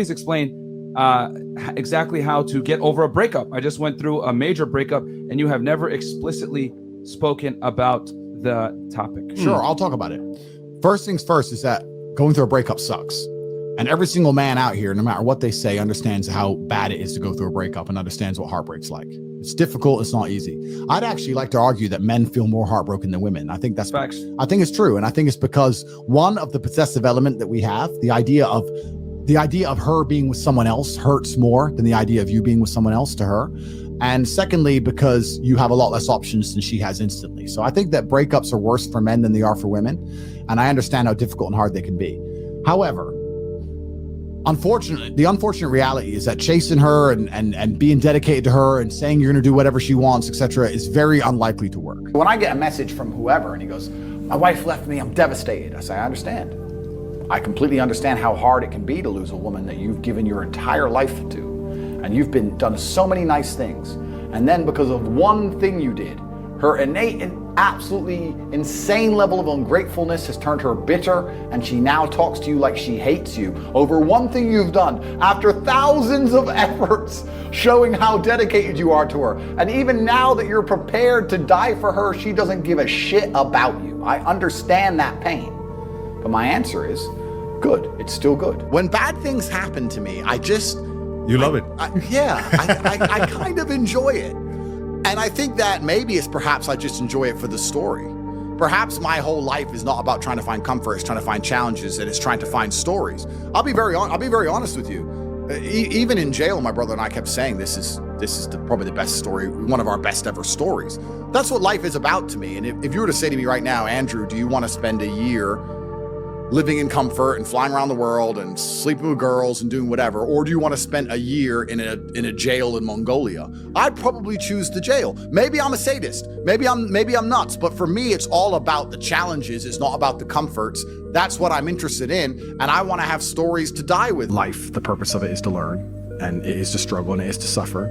Please explain exactly how to get over a breakup. I just went through a major breakup, and you have never explicitly spoken about the topic. Sure, I'll talk about it. First things first is that going through a breakup sucks. And every single man out here, no matter what they say, understands how bad it is to go through a breakup and understands what heartbreak's like. It's difficult. It's not easy. I'd actually like to argue that men feel more heartbroken than women. I think that's facts. I think it's true. And I think it's because one of the possessive element that we have, the idea of her being with someone else hurts more than the idea of you being with someone else to her. And secondly, because you have a lot less options than she has instantly. So I think that breakups are worse for men than they are for women. And I understand how difficult and hard they can be. However, unfortunately, the unfortunate reality is that chasing her and being dedicated to her and saying you're going to do whatever she wants, etc., is very unlikely to work. When I get a message from whoever and he goes, my wife left me, I'm devastated. I say, I understand. I completely understand how hard it can be to lose a woman that you've given your entire life to. And you've done so many nice things. And then because of one thing you did, her innate and absolutely insane level of ungratefulness has turned her bitter, and she now talks to you like she hates you over one thing you've done after thousands of efforts showing how dedicated you are to her. And even now that you're prepared to die for her, she doesn't give a shit about you. I understand that pain. But my answer is, good. It's still good. When bad things happen to me, You love it. I kind of enjoy it. And I think that maybe it's perhaps I just enjoy it for the story. Perhaps my whole life is not about trying to find comfort, it's trying to find challenges, and it's trying to find stories. I'll be very honest with you. Even in jail, my brother and I kept saying this is probably the best story, one of our best ever stories. That's what life is about to me. And if you were to say to me right now, Andrew, do you want to spend a year living in comfort and flying around the world and sleeping with girls and doing whatever, or do you want to spend a year in a jail in Mongolia? I'd probably choose the jail. Maybe I'm a sadist. Maybe I'm nuts. But for me, it's all about the challenges. It's not about the comforts. That's what I'm interested in, and I want to have stories to die with. Life, the purpose of it is to learn, and it is to struggle, and it is to suffer.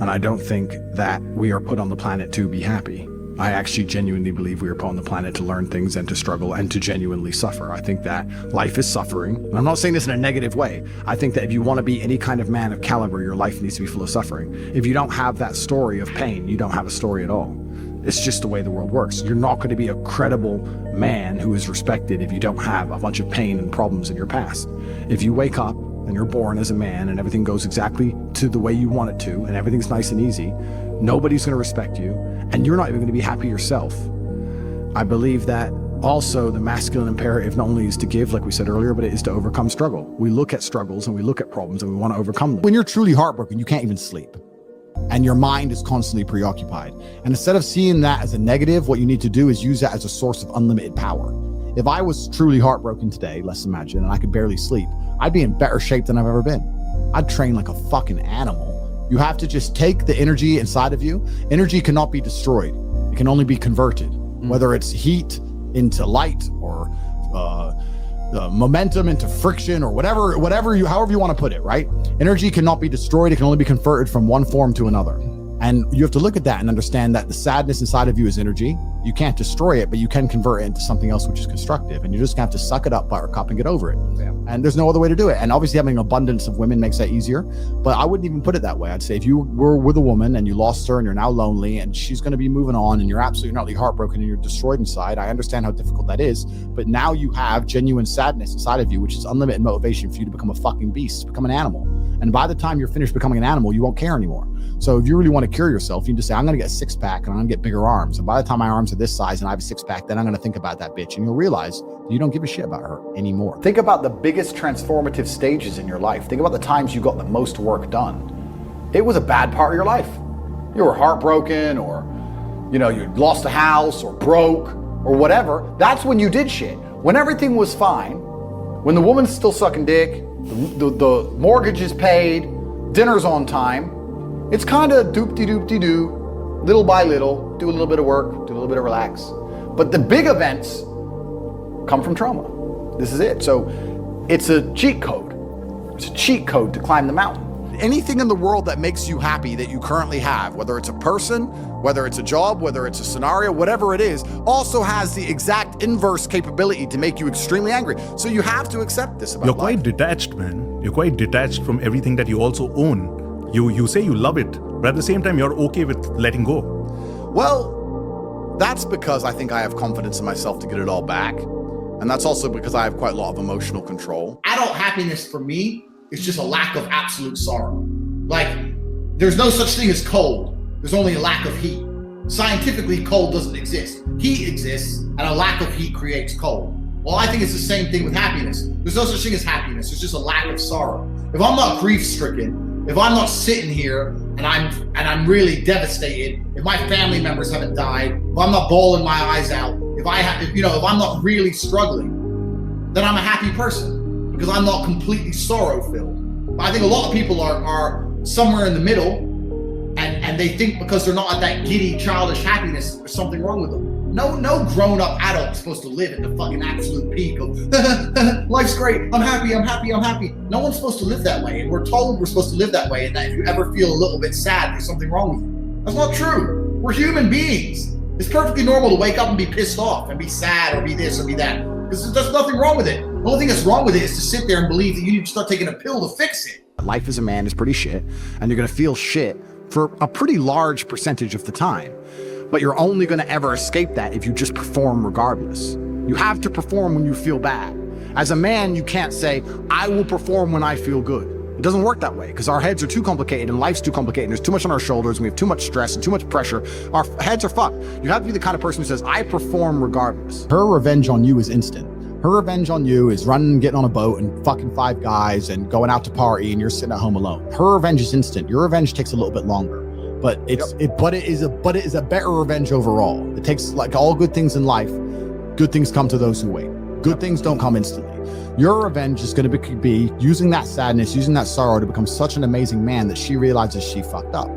And I don't think that we are put on the planet to be happy. I actually genuinely believe we are put on the planet to learn things and to struggle and to genuinely suffer. I think that life is suffering. And I'm not saying this in a negative way. I think that if you want to be any kind of man of caliber, your life needs to be full of suffering. If you don't have that story of pain, you don't have a story at all. It's just the way the world works. You're not going to be a credible man who is respected if you don't have a bunch of pain and problems in your past. If you wake up and you're born as a man and everything goes exactly to the way you want it to and everything's nice and easy, nobody's going to respect you, and you're not even going to be happy yourself. I believe that also the masculine imperative not only is to give, like we said earlier, but it is to overcome struggle. We look at struggles and we look at problems and we want to overcome them. When you're truly heartbroken, you can't even sleep. And your mind is constantly preoccupied. And instead of seeing that as a negative, what you need to do is use that as a source of unlimited power. If I was truly heartbroken today, let's imagine, and I could barely sleep, I'd be in better shape than I've ever been. I'd train like a fucking animal. You have to just take the energy inside of you. Energy cannot be destroyed. It can only be converted, whether it's heat into light or momentum into friction or however you want to put it, right? Energy cannot be destroyed. It can only be converted from one form to another. And you have to look at that and understand that the sadness inside of you is energy. You can't destroy it, but you can convert it into something else which is constructive. And you're just gonna have to suck it up, buttercup, and get over it. Yeah. And there's no other way to do it. And obviously having an abundance of women makes that easier, but I wouldn't even put it that way. I'd say if you were with a woman and you lost her and you're now lonely and she's gonna be moving on and you're absolutely not heartbroken and you're destroyed inside, I understand how difficult that is, but now you have genuine sadness inside of you, which is unlimited motivation for you to become a fucking beast, become an animal. And by the time you're finished becoming an animal, you won't care anymore. So if you really want to cure yourself, you can just say, I'm going to get a six pack and I'm going to get bigger arms. And by the time my arms are this size and I have a six pack, then I'm going to think about that bitch. And you'll realize you don't give a shit about her anymore. Think about the biggest transformative stages in your life. Think about the times you got the most work done. It was a bad part of your life. You were heartbroken, or, you lost a house or broke or whatever. That's when you did shit. When everything was fine, when the woman's still sucking dick, the mortgage is paid, dinner's on time, it's kind of doop-de-doop-de-doo, little by little, do a little bit of work, do a little bit of relax. But the big events come from trauma. This is it. So it's a cheat code. It's a cheat code to climb the mountain. Anything in the world that makes you happy that you currently have, whether it's a person, whether it's a job, whether it's a scenario, whatever it is, also has the exact inverse capability to make you extremely angry. So you have to accept this about You're life. quite detached, man. You're quite detached from everything that you also own. You say you love it, but at the same time, you're okay with letting go. Well, that's because I think I have confidence in myself to get it all back. And that's also because I have quite a lot of emotional control. Adult happiness for me is just a lack of absolute sorrow. Like, there's no such thing as cold. There's only a lack of heat. Scientifically, cold doesn't exist. Heat exists, and a lack of heat creates cold. Well, I think it's the same thing with happiness. There's no such thing as happiness. There's just a lack of sorrow. If I'm not grief-stricken, if I'm not sitting here and I'm really devastated, if my family members haven't died, if I'm not bawling my eyes out, if I'm not really struggling, then I'm a happy person because I'm not completely sorrow-filled. But I think a lot of people are somewhere in the middle, and they think because they're not at that giddy, childish happiness, there's something wrong with them. No grown-up adult is supposed to live at the fucking absolute peak of life's great, I'm happy, I'm happy, I'm happy. No one's supposed to live that way, and we're told we're supposed to live that way, and that if you ever feel a little bit sad, there's something wrong with you. That's not true. We're human beings. It's perfectly normal to wake up and be pissed off and be sad or be this or be that, because there's nothing wrong with it. The only thing that's wrong with it is to sit there and believe that you need to start taking a pill to fix it. Life as a man is pretty shit, and you're gonna feel shit for a pretty large percentage of the time. But you're only gonna ever escape that if you just perform regardless. You have to perform when you feel bad. As a man, you can't say, I will perform when I feel good. It doesn't work that way because our heads are too complicated and life's too complicated and there's too much on our shoulders and we have too much stress and too much pressure. Our heads are fucked. You have to be the kind of person who says, I perform regardless. Her revenge on you is instant. Her revenge on you is running, getting on a boat and fucking 5 guys and going out to party and you're sitting at home alone. Her revenge is instant. Your revenge takes a little bit longer. But it is a better revenge overall. It takes, like all good things in life, good things come to those who wait. Good things don't come instantly. Your revenge is going to be using that sadness, using that sorrow to become such an amazing man that she realizes she fucked up.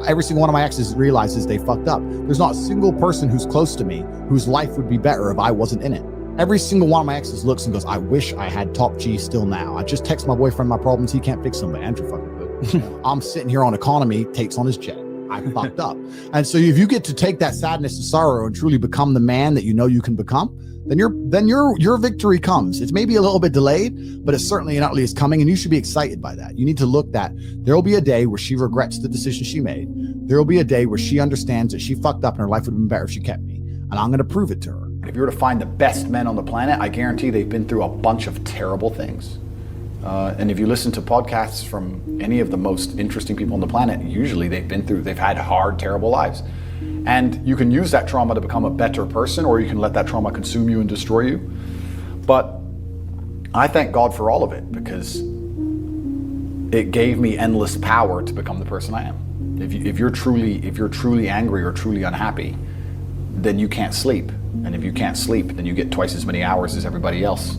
Every single one of my exes realizes they fucked up. There's not a single person who's close to me whose life would be better if I wasn't in it. Every single one of my exes looks and goes, I wish I had top G still now. I just text my boyfriend my problems. He can't fix them, but Andrew fucking good. I'm sitting here on economy, Tate's on his jet. I fucked up. And so if you get to take that sadness and sorrow and truly become the man that you know you can become, then your victory comes. It's maybe a little bit delayed, but it's certainly and utterly is coming, and you should be excited by that. You need to look that there will be a day where she regrets the decision she made. There will be a day where she understands that she fucked up and her life would have been better if she kept me. And I'm going to prove it to her. If you were to find the best men on the planet, I guarantee they've been through a bunch of terrible things. And if you listen to podcasts from any of the most interesting people on the planet, usually they've had hard, terrible lives. And you can use that trauma to become a better person, or you can let that trauma consume you and destroy you. But I thank God for all of it, because it gave me endless power to become the person I am. If you're truly angry or truly unhappy, then you can't sleep. And if you can't sleep, then you get twice as many hours as everybody else.